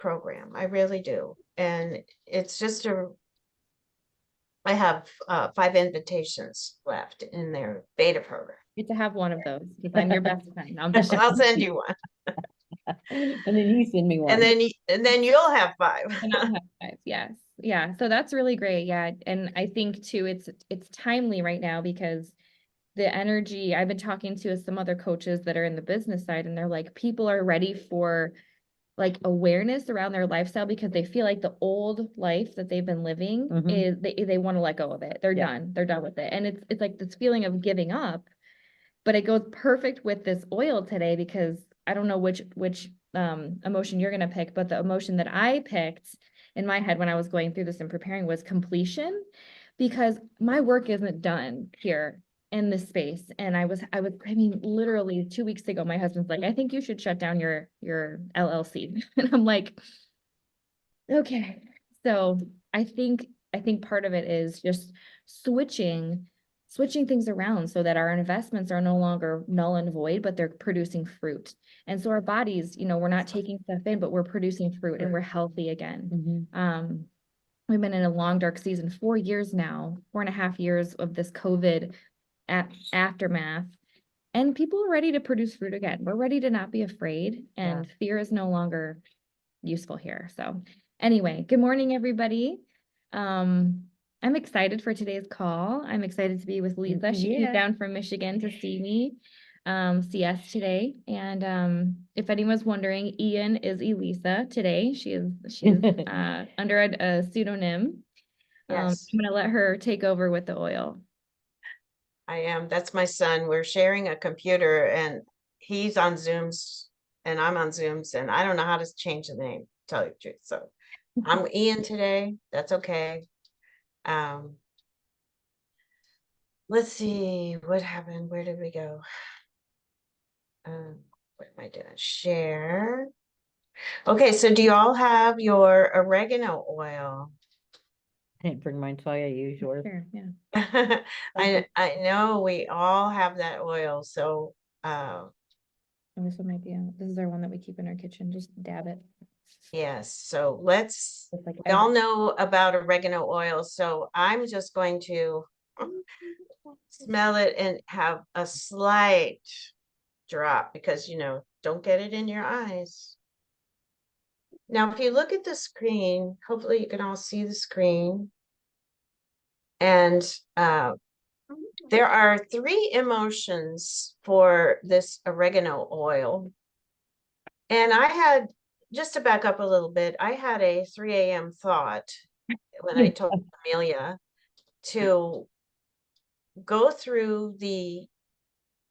program. I really do. And it's just I have 5 invitations left in their beta program. Get to have one of those because I'm your best friend. I'm just I'll send you one. and then you send me one. And then you'll have 5. And I'll have 5. Yes. Yeah. So that's really great. Yeah. And I think too, it's timely right now because the energy, I've been talking to some other coaches that are in the business side, and they're like, people are ready for like awareness around their lifestyle because they feel like the old life that they've been living is they want to let go of it. They're done. They're done with it. And it's like this feeling of giving up, but it goes perfect with this oil today because I don't know which emotion you're going to pick, but the emotion that I picked in my head when I was going through this and preparing was completion, because my work isn't done here in this space. And I mean, literally 2 weeks ago, my husband's like, I think you should shut down your LLC. And I'm like, okay. So I think part of it is just switching things around so that our investments are no longer null and void, but they're producing fruit. And so our bodies, we're not taking stuff in, but we're producing fruit and we're healthy again. We've been in a long, dark season, 4 years now, 4.5 years of this COVID aftermath, and people are ready to produce fruit again. We're ready to not be afraid, and fear is no longer useful here. So anyway, good morning, everybody. I'm excited for today's call. I'm excited to be with Lisa. She came down from Michigan to see me, see us today. And if anyone's wondering, Ian is Elisa today. She's under a pseudonym. Yes. I'm gonna let her take over with the oil. I am. That's my son. We're sharing a computer and he's on Zooms and I'm on Zooms and I don't know how to change the name, to tell you the truth. So I'm Ian today. That's okay. Let's see what happened. Where did we go? What am I doing? Share. Okay, so do you all have your oregano oil? I didn't bring mine, so I use yours. Sure, yeah. I know we all have that oil, so And this one might be this is our one that we keep in our kitchen. Just dab it. yes, so we all know about oregano oil, so I'm just going to smell it and have a slight drop because don't get it in your eyes. Now if you look at the screen, hopefully you can all see the screen, and there are 3 emotions for this oregano oil. And I had, just to back up a little bit, I had a 3 a.m. thought when I told Amelia to go through the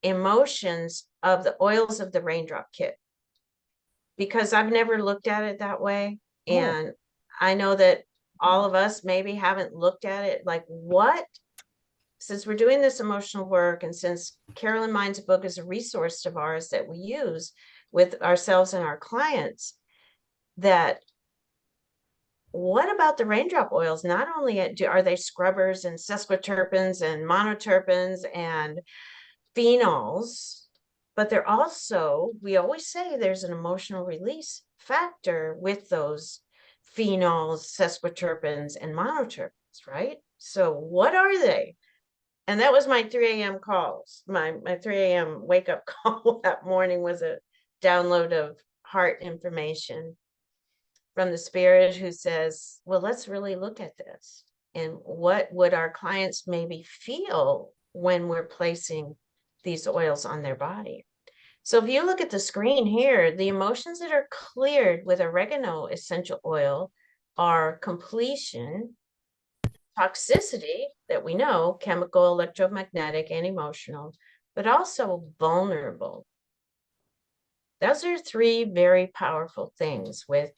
emotions of the oils of the raindrop kit, because I've never looked at it that way. And I know that all of us maybe haven't looked at it like, what, since we're doing this emotional work, and since Carolyn Mind's book is a resource of ours that we use with ourselves and our clients, that what about the raindrop oils? Not only are they scrubbers and sesquiterpenes and monoterpenes and phenols, but they're also, we always say there's an emotional release factor with those phenols, sesquiterpenes, and monoterpenes, right? So what are they? And that was my 3 a.m. calls. My 3 a.m. wake up call that morning was a download of heart information from the spirit who says, well, let's really look at this. And what would our clients maybe feel when we're placing these oils on their body? So if you look at the screen here, the emotions that are cleared with oregano essential oil are completion, toxicity that we know, chemical, electromagnetic, and emotional, but also vulnerable. Those are 3 very powerful things with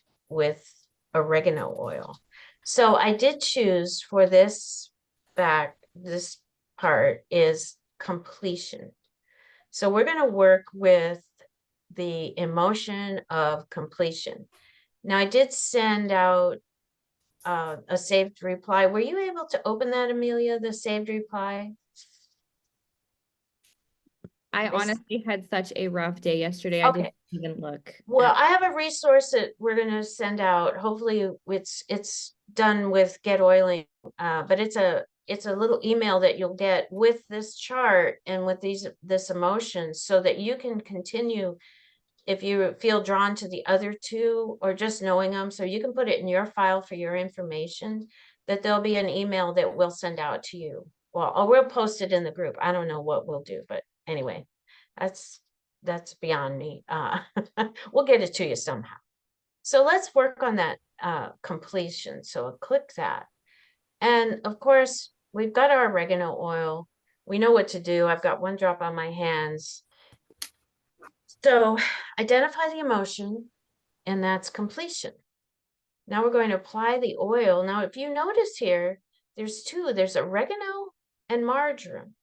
oregano oil. So I did choose for this part is completion. So we're going to work with the emotion of completion. Now I did send out a saved reply. Were you able to open that, Amelia, the saved reply? I They s- honestly had such a rough day yesterday. I Okay. didn't even look Well, at. I have a resource that we're gonna send out. Hopefully it's done with Get Oiling. But it's a little email that you'll get with this chart and with this emotion so that you can continue if you feel drawn to the other two or just knowing them, so you can put it in your file for your information, that there'll be an email that we'll send out to you. Well, or we'll post it in the group. I don't know what we'll do, but anyway, that's that's beyond me. We'll get it to you somehow. So let's work on that completion. So I'll click that. And of course, we've got our oregano oil. We know what to do. I've got one drop on my hands. So identify the emotion, and that's completion. Now we're going to apply the oil. Now, if you notice here, there's two, there's oregano and marjoram.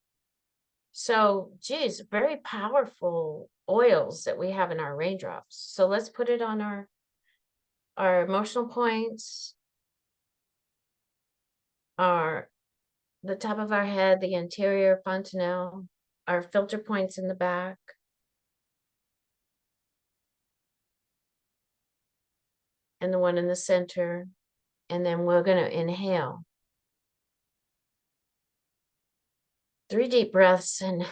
So, geez, very powerful oils that we have in our raindrops. So let's put it on our emotional points, our the top of our head, the anterior fontanelle, our filter points in the back, and the one in the center. And then we're going to inhale 3 deep breaths, and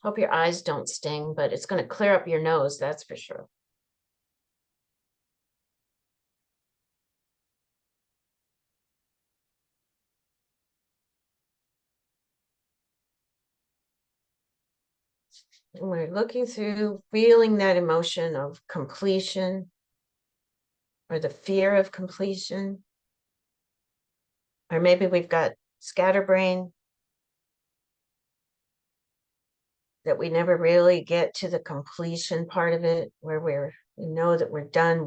hope your eyes don't sting, but it's going to clear up your nose, that's for sure. And we're looking through, feeling that emotion of completion or the fear of completion. Or maybe we've got scatterbrain, that we never really get to the completion part of it, where we know that we're done,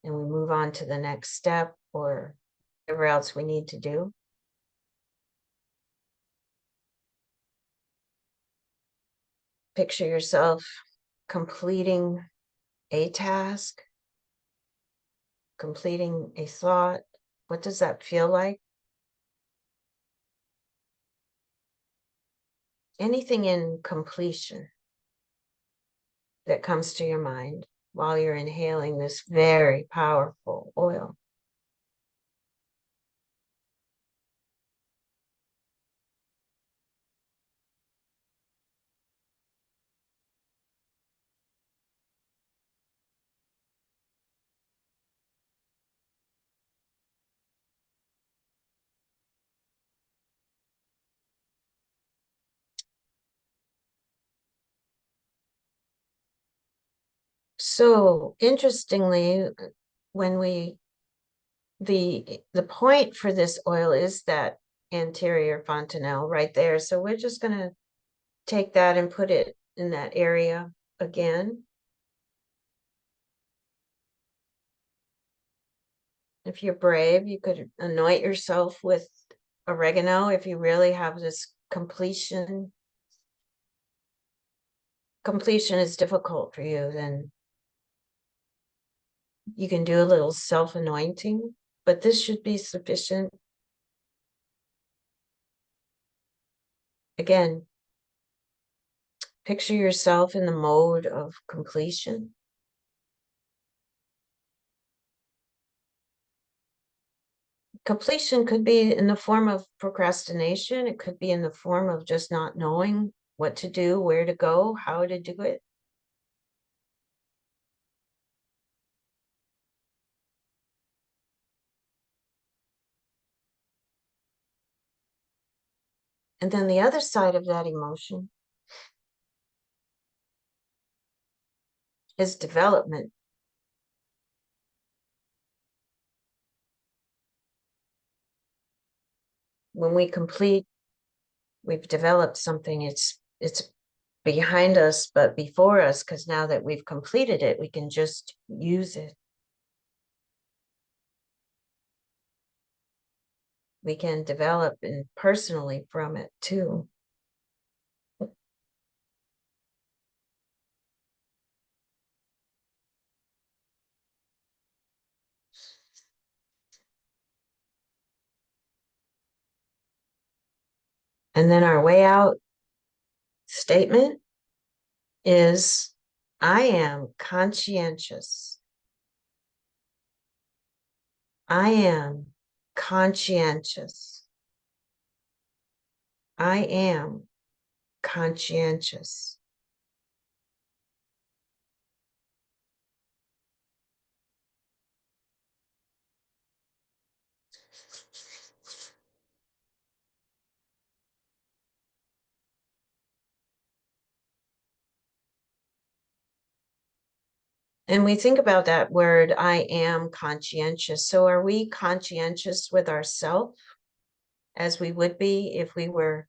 and we move on to the next step or whatever else we need to do. Picture yourself completing a task, completing a thought. What does that feel like? Anything in completion that comes to your mind while you're inhaling this very powerful oil. So interestingly, when the point for this oil is that anterior fontanelle right there. So we're just going to take that and put it in that area again. If you're brave, you could anoint yourself with oregano if you really have this completion. Completion is difficult for you, then you can do a little self-anointing, but this should be sufficient. Again, picture yourself in the mode of completion. Completion could be in the form of procrastination. It could be in the form of just not knowing what to do, where to go, how to do it. And then the other side of that emotion is development. When we complete, we've developed something. It's behind us, but before us, because now that we've completed it, we can just use it. We can develop and personally from it too. And then our way out statement is, I am conscientious. I am conscientious. I am conscientious. And we think about that word, I am conscientious. So are we conscientious with ourselves as we would be if we were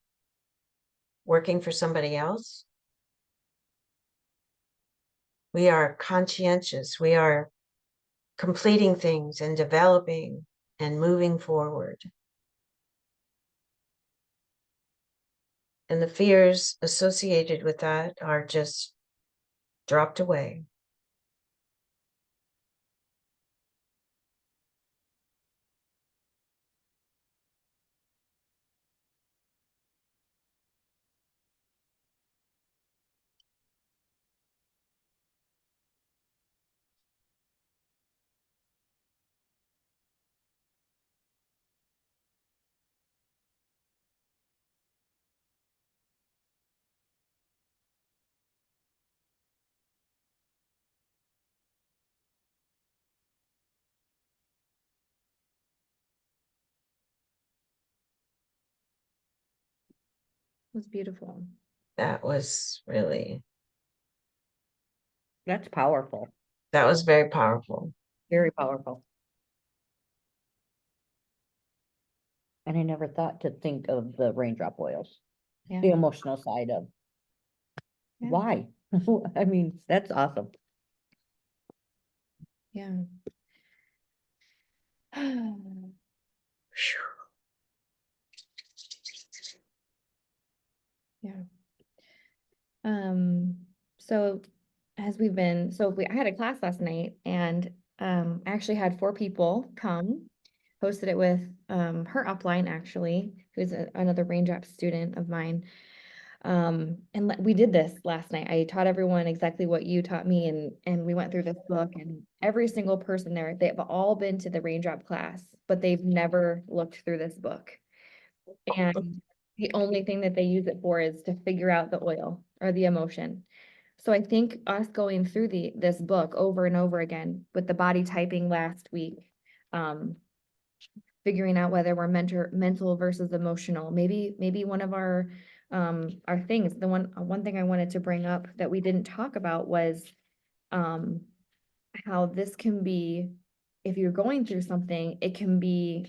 working for somebody else? We are conscientious. We are completing things and developing and moving forward. And the fears associated with that are just dropped away. It was beautiful. That was really, That's powerful, that was very powerful. very powerful. And I never thought to think of the raindrop oils, Yeah. the emotional side of Yeah. why. I mean, that's awesome. Yeah. Yeah. So I had a class last night and I actually had 4 people come, hosted it with her upline actually, who's another raindrop student of mine. And we did this last night. I taught everyone exactly what you taught me and we went through this book and every single person there, they've all been to the raindrop class, but they've never looked through this book. And the only thing that they use it for is to figure out the oil or the emotion. So I think us going through this book over and over again with the body typing last week, figuring out whether we're mental versus emotional. Maybe one of our things, one thing I wanted to bring up that we didn't talk about was how this can be, if you're going through something, it can be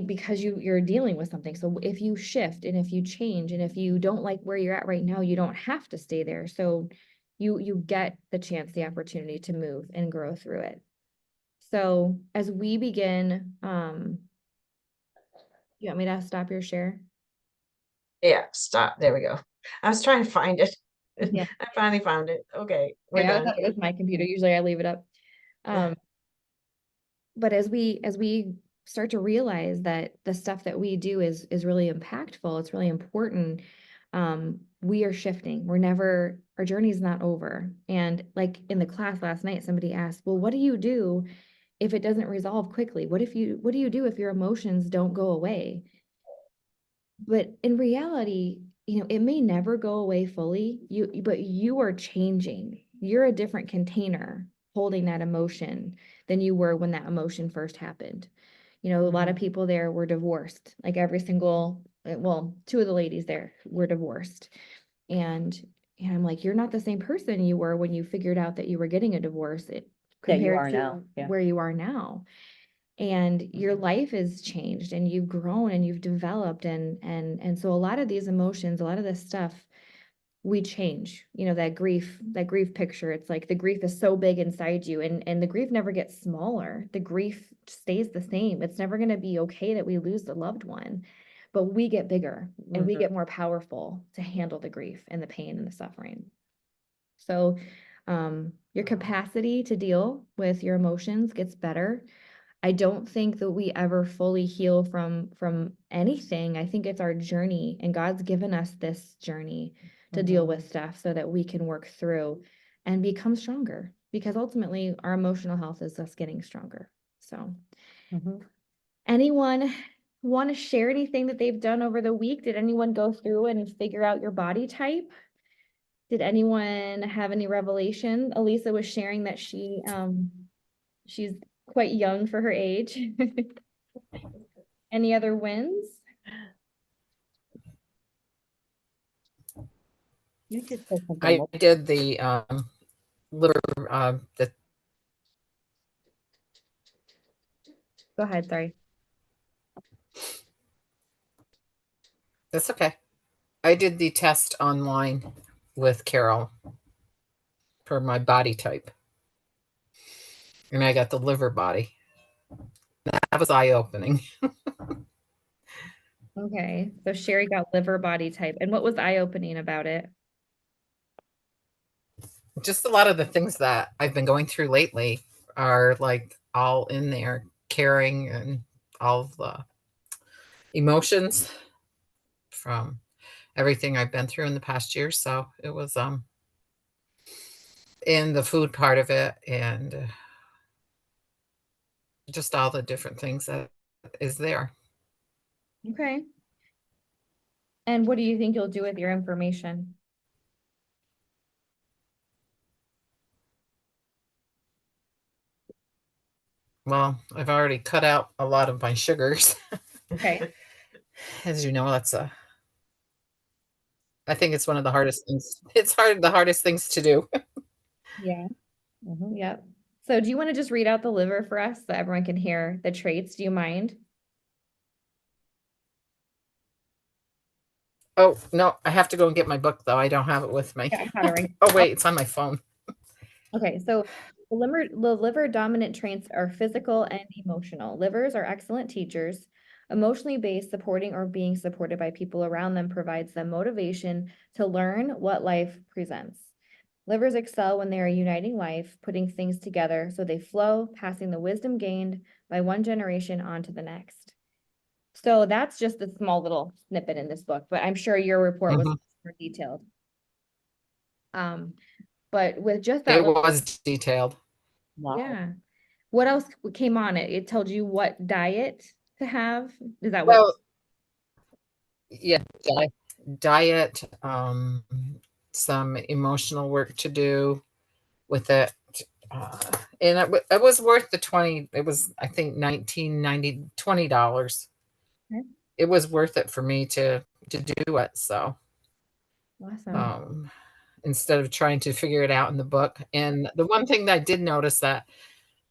because you're dealing with something. So if you shift and if you change and if you don't like where you're at right now, you don't have to stay there. So you get the chance, the opportunity to move and grow through it. So as we begin, you want me to stop your share? Yeah, stop. There we go. I was trying to find it. Yeah. I finally found it. Okay, we're Okay, I done. thought it was my computer. Usually I leave it up. But as we start to realize that the stuff that we do is really impactful, it's really important, we are shifting. Our journey is not over. And like in the class last night, somebody asked, well, what do you do if it doesn't resolve quickly? What do you do if your emotions don't go away? But in reality, it may never go away fully, but you are changing. You're a different container holding that emotion than you were when that emotion first happened. A lot of people there were divorced, like every single, well, 2 of the ladies there were divorced. And I'm like, you're not the same person you were when you figured out that you were getting a divorce That you compared are to now, yeah. where you are now. And your life has changed and you've grown and you've developed and so a lot of these emotions, a lot of this stuff, we change. That grief picture, it's like the grief is so big inside you and the grief never gets smaller. The grief stays the same. It's never going to be okay that we lose the loved one, but we get bigger and we get more powerful to handle the grief and the pain and the suffering. So your capacity to deal with your emotions gets better. I don't think that we ever fully heal from anything. I think it's our journey, and God's given us this journey to deal with stuff so that we can work through and become stronger, because ultimately our emotional health is us getting stronger. So Mhm. anyone want to share anything that they've done over the week? Did anyone go through and figure out your body type? Did anyone have any revelation? Elisa was sharing that she's quite young for her age. Any other wins? You just said something. I did the liver, Go ahead, sorry. that's okay. I did the test online with Carol for my body type, and I got the liver body. That was eye opening. Okay, so Sherry got liver body type. And what was eye-opening about it? Just a lot of the things that I've been going through lately are like all in there, caring and all the emotions from everything I've been through in the past year. So it was in the food part of it, and just all the different things that is there. Okay. And what do you think you'll do with your information? Well, I've already cut out a lot of my sugars. Okay. As you know, I think it's one of the hardest things. It's the hardest things to do. Yeah. Mhm. Yep. So do you want to just read out the liver for us so everyone can hear the traits? Do you mind? Oh, no, I have to go and get my book though. I don't have it with me. Yeah, I got it right. Oh, wait, it's on my phone. Okay, so the liver dominant traits are physical and emotional. Livers are excellent teachers. Emotionally based, supporting or being supported by people around them provides them motivation to learn what life presents. Livers excel when they are uniting life, putting things together so they flow, passing the wisdom gained by one generation on to the next. So that's just a small little snippet in this book, but I'm sure your report was Mhm. more detailed. But with just that It little, was detailed. Wow. yeah. What else came on it? It told you what diet to have. Is that what? Well, yeah, diet, some emotional work to do with it. Uh, and it was worth the 20, it was, I think, 19.90, $20. Okay. It was worth it for me to do it. So, Awesome. um, instead of trying to figure it out in the book. And the one thing that I did notice that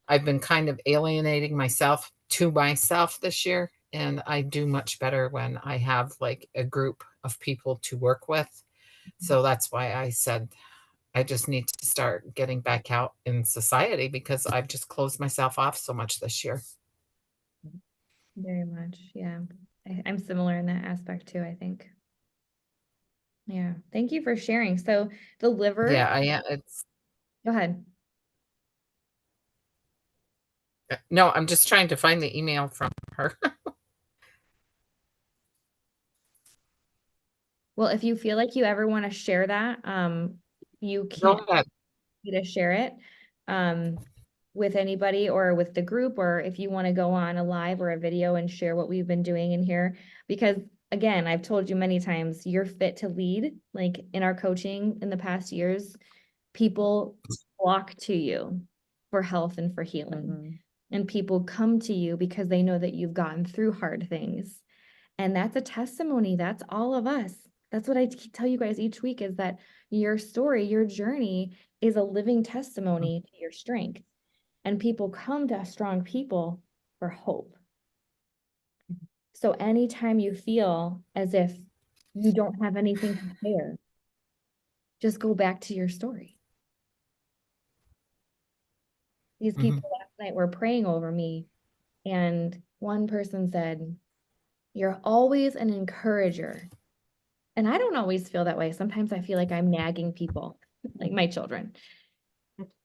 I've been kind of alienating myself to myself this year. And I do much better when I have like a group of people to work with. So that's why I said I just need to start getting back out in society because I've just closed myself off so much this year. Very much. Yeah. I'm similar in that aspect too, I think. Yeah. Thank you for sharing. So the liver, Yeah, I am. It's go ahead. no, I'm just trying to find the email from her. Well, if you feel like you ever want to share that, you Go can ahead. to share it um, with anybody or with the group, or if you want to go on a live or a video and share what we've been doing in here. Because again, I've told you many times, you're fit to lead. Like in our coaching in the past years, people flock to you for health and for healing. And people come to you because they know that you've gotten through hard things. And that's a testimony. That's all of us. That's what I tell you guys each week is that your story, your journey is a living testimony to your strength. And people come to strong people for hope. So anytime you feel as if you don't have anything to share, just go back to your story. These Mhm. people last night were praying over me, and one person said, "You're always an encourager." And I don't always feel that way. Sometimes I feel like I'm nagging people, like my children.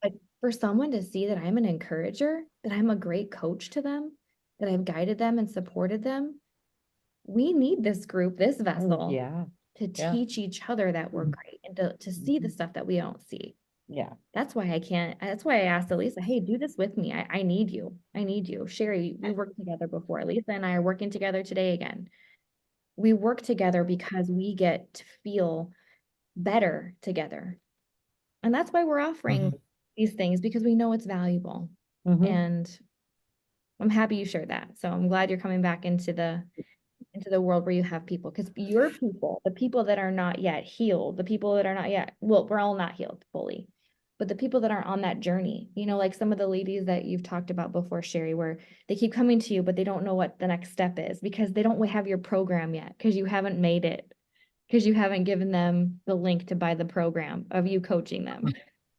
But for someone to see that I'm an encourager, that I'm a great coach to them, that I've guided them and supported them, we need this group, this vessel Yeah, to yeah. teach each other that we're great and to see the stuff that we don't see. yeah. That's why I asked Elisa, hey, do this with me. I need you. I need you. Sherry, we worked together before. Elisa and I are working together today again. We work together because we get to feel better together. And that's why we're offering these things, because we know it's valuable. Mhm. And I'm happy you shared that. So I'm glad you're coming back into the world where you have people, because your people, the people that are not yet healed, the people that are not yet, well, we're all not healed fully, but the people that are on that journey, you know, like some of the ladies that you've talked about before, Sherry, where they keep coming to you, but they don't know what the next step is because they don't have your program yet, because you haven't made it, because you haven't given them the link to buy the program of you coaching them.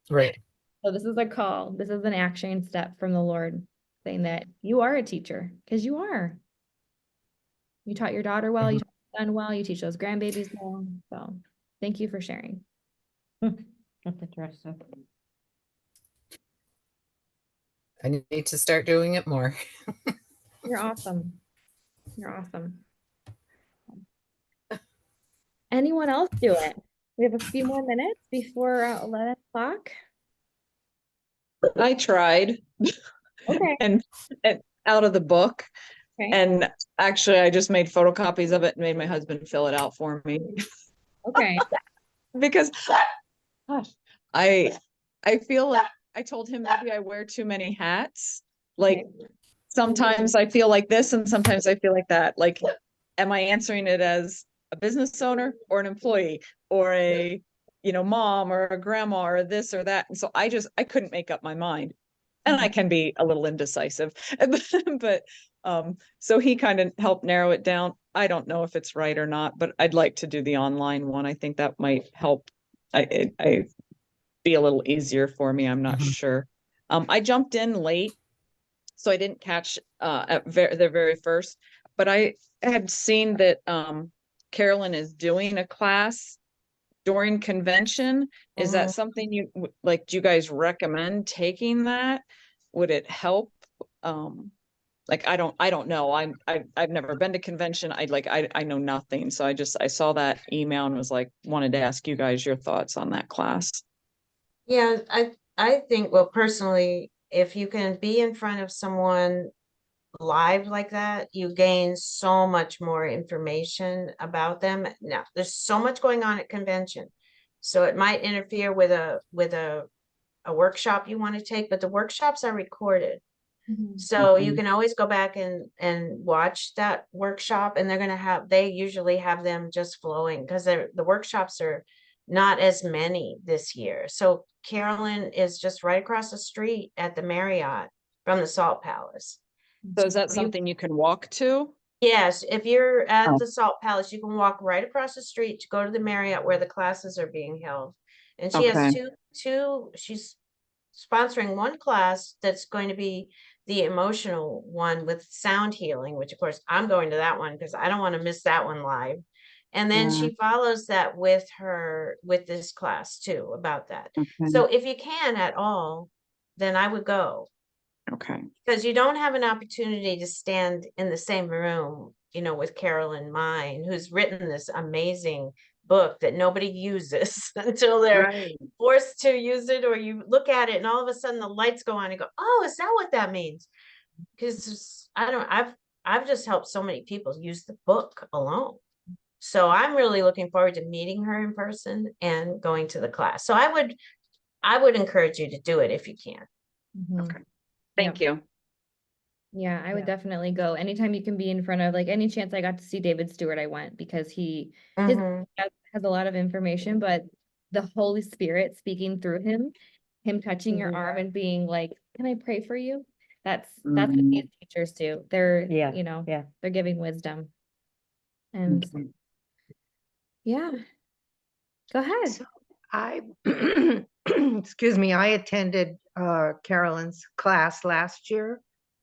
Right. So this is a call. This is an action step from the Lord saying that you are a teacher, because you are. You taught your daughter well, you taught your son well, you teach those grandbabies well. So thank you for sharing. That's interesting. I need to start doing it more. You're awesome. You're awesome. Anyone else do it? We have a few more minutes before 11 o'clock. I tried Okay. and out of the book. Okay. And actually, I just made photocopies of it and made my husband fill it out for me Okay. because gosh, I feel like I told him maybe I wear too many hats. Like Okay. sometimes I feel like this and sometimes I feel like that. Like, am I answering it as a business owner or an employee or a, mom or a grandma or this or that? And so I couldn't make up my mind. And I can be a little indecisive, but so he kind of helped narrow it down. I don't know if it's right or not, but I'd like to do the online one. I think that might help. I be a little easier for me. I'm not sure. I jumped in late, so I didn't catch at the very first, but I had seen that Carolyn is doing a class during convention. Is that something you like? Do you guys recommend taking that? Would it help? Like I don't know. I've never been to convention. I know nothing. So I saw that email and was like, wanted to ask you guys your thoughts on that class. Yeah, I think, well, personally, if you can be in front of someone live like that, you gain so much more information about them. Now, there's so much going on at convention. So it might interfere with a workshop you want to take, but the workshops are recorded. So you can always go back and watch that workshop, and they usually have them just flowing because the workshops are not as many this year. So Carolyn is just right across the street at the Marriott from the Salt Palace. So is that something you can walk to? Yes, if you're at Oh. the Salt Palace, you can walk right across the street to go to the Marriott where the classes are being held. And she has Okay. she's sponsoring one class that's going to be the emotional one with sound healing, which of course I'm going to that one because I don't want to miss that one live. And then Yeah. she follows that with this class too about that. Okay. So if you can at all, then I would go, Okay. because you don't have an opportunity to stand in the same room, with Carolyn Mine, who's written this amazing book that nobody uses until they're Right. forced to use it, or you look at it and all of a sudden the lights go on and go, oh, is that what that means? Because I've just helped so many people use the book alone. So I'm really looking forward to meeting her in person and going to the class. So I would encourage you to do it if you can. Okay. Thank you. Yeah, I would Yeah. definitely go. Anytime you can be in front of, like, any chance I got to see David Stewart, I went, because his Mhm. has a lot of information, but the Holy Spirit speaking through him touching your arm and being like, can I pray for you? That's what these teachers do. They're, Yeah, yeah. they're giving wisdom. And yeah, go ahead. So I, excuse me, I attended Carolyn's class last year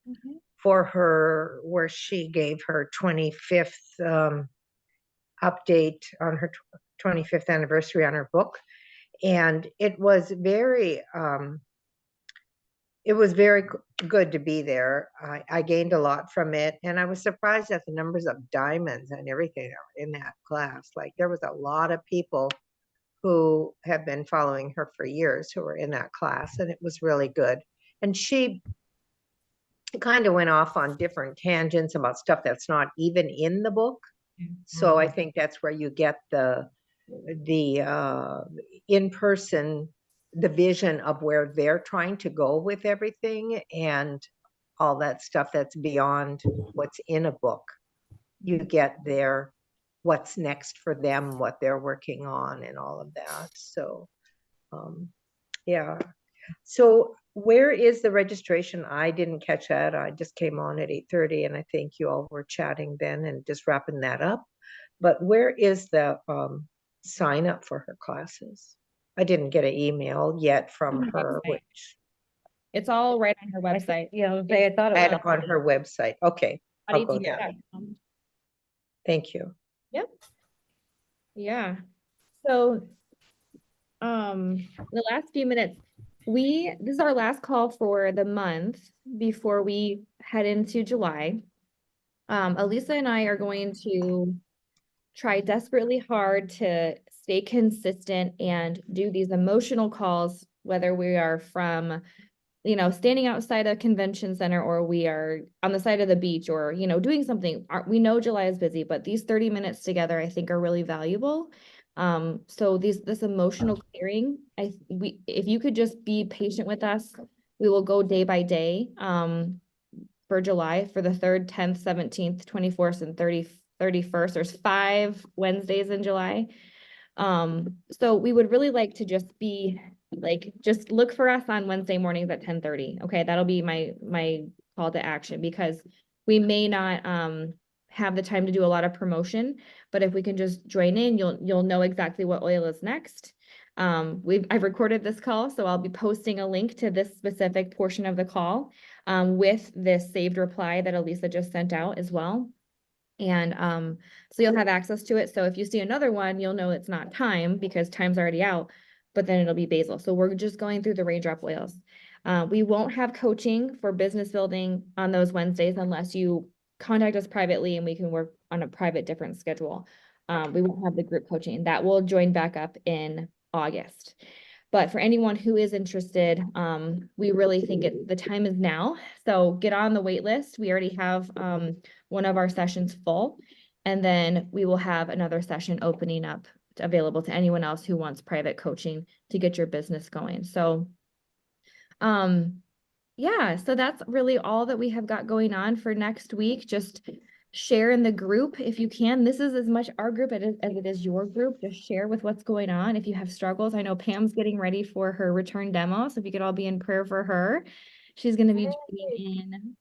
Mhm. for her, where she gave her 25th update on her 25th anniversary on her book. And it was very it was very good to be there. I gained a lot from it, and I was surprised at the numbers of diamonds and everything that were in that class. Like there was a lot of people who have been following her for years who were in that class, and it was really good. And she kind of went off on different tangents about stuff that's not even in the book. So I think that's where you get the in-person, the vision of where they're trying to go with everything and all that stuff that's beyond what's in a book. You get their what's next for them, what they're working on and all of that. So yeah. So where is the registration? I didn't catch that. I just came on at 8:30 and I think you all were chatting then and just wrapping that up. But where is the sign up for her classes? I didn't get an email yet from On the her, website. which It's all right on her website. Yeah, I thought I it had was. it on her website. Okay, I'll go there. ADT.com. Thank you. Yep. Yeah. So, the last few minutes, this is our last call for the month before we head into July. Elisa and I are going to try desperately hard to stay consistent and do these emotional calls, whether we are from, standing outside a convention center or we are on the side of the beach or, doing something. We know July is busy, but these 30 minutes together, I think are really valuable. So this emotional clearing, if you could just be patient with us, we will go day by day, for July for the 3rd, 10th, 17th, 24th, and 31st. There's 5 Wednesdays in July. So we would really like to just be just look for us on Wednesday mornings at 10:30. Okay, that'll be my call to action because we may not have the time to do a lot of promotion, but if we can just join in, you'll know exactly what oil is next. I've recorded this call, so I'll be posting a link to this specific portion of the call with this saved reply that Elisa just sent out as well. And so you'll have access to it. So if you see another one, you'll know it's not time because time's already out, but then it'll be basil. So we're just going through the raindrop oils. We won't have coaching for business building on those Wednesdays unless you contact us privately and we can work on a private different schedule. We won't have the group coaching. That will join back up in August. But for anyone who is interested, we really think the time is now. So get on the wait list. We already have one of our sessions full, and then we will have another session opening up available to anyone else who wants private coaching to get your business going. So, yeah, so that's really all that we have got going on for next week. Just share in the group if you can. This is as much our group as it is your group. Just share with what's going on. If you have struggles, I know Pam's getting ready for her return demo. So if you could all be in prayer for her. She's going to be doing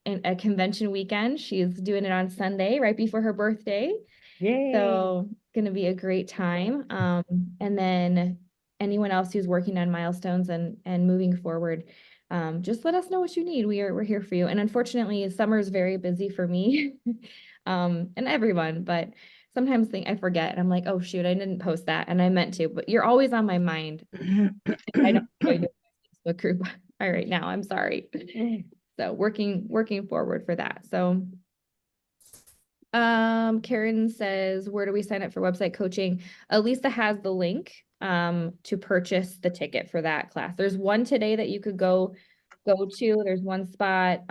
in a convention weekend. She's doing it on Sunday, right before her birthday. Yay. So it's going to be a great time. And then anyone else who's working on milestones and moving forward, just let us know what you need. We're here for you. And unfortunately, summer is very busy for me, and everyone, but sometimes I forget and I'm like, oh shoot, I didn't post that. And I meant to, but you're always on my mind. I don't know your Facebook group right now. I'm sorry. So working forward for that. So Karen says, where do we sign up for website coaching? Elisa has the link to purchase the ticket for that class. There's one today that you could go to. There's one spot.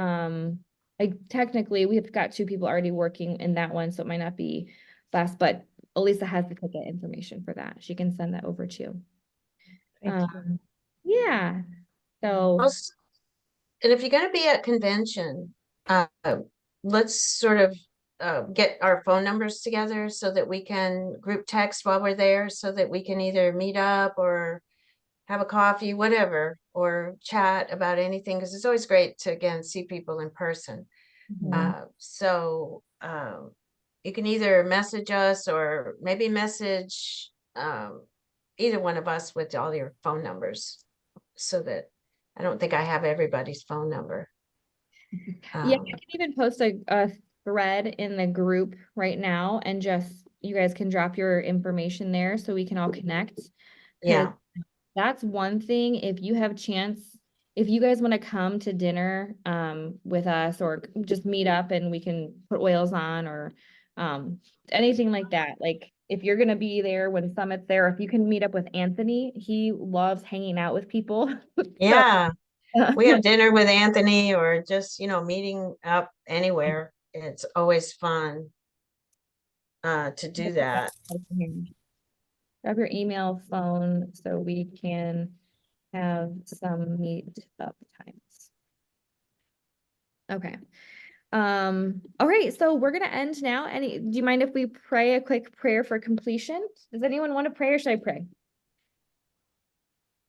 Technically we've got 2 people already working in that one, so it might not be last, but Elisa has the ticket information for that. She can send that over to you. Thank you. Yeah. So Also, and if you're gonna be at convention, let's sort of get our phone numbers together so that we can group text while we're there so that we can either meet up or have a coffee, whatever, or chat about anything, because it's always great to, again, see people in person. So you can either message us or maybe message either one of us with all your phone numbers so that I don't think I have everybody's phone number. yeah, I can even post a thread in the group right now and just you guys can drop your information there so we can all connect. Yeah. That's one thing. If you have chance, if you guys want to come to dinner with us, or just meet up and we can put oils on, or anything like that. Like if you're gonna be there when Summit's there, if you can meet up with Anthony, he loves hanging out with people. Yeah, we have dinner with Anthony or just, meeting up anywhere. It's always fun to do that. Grab your email, phone, so we can have some meet up times. Okay. All right, so we're gonna end now. Do you mind if we pray a quick prayer for completion? Does anyone want to pray, or should I pray?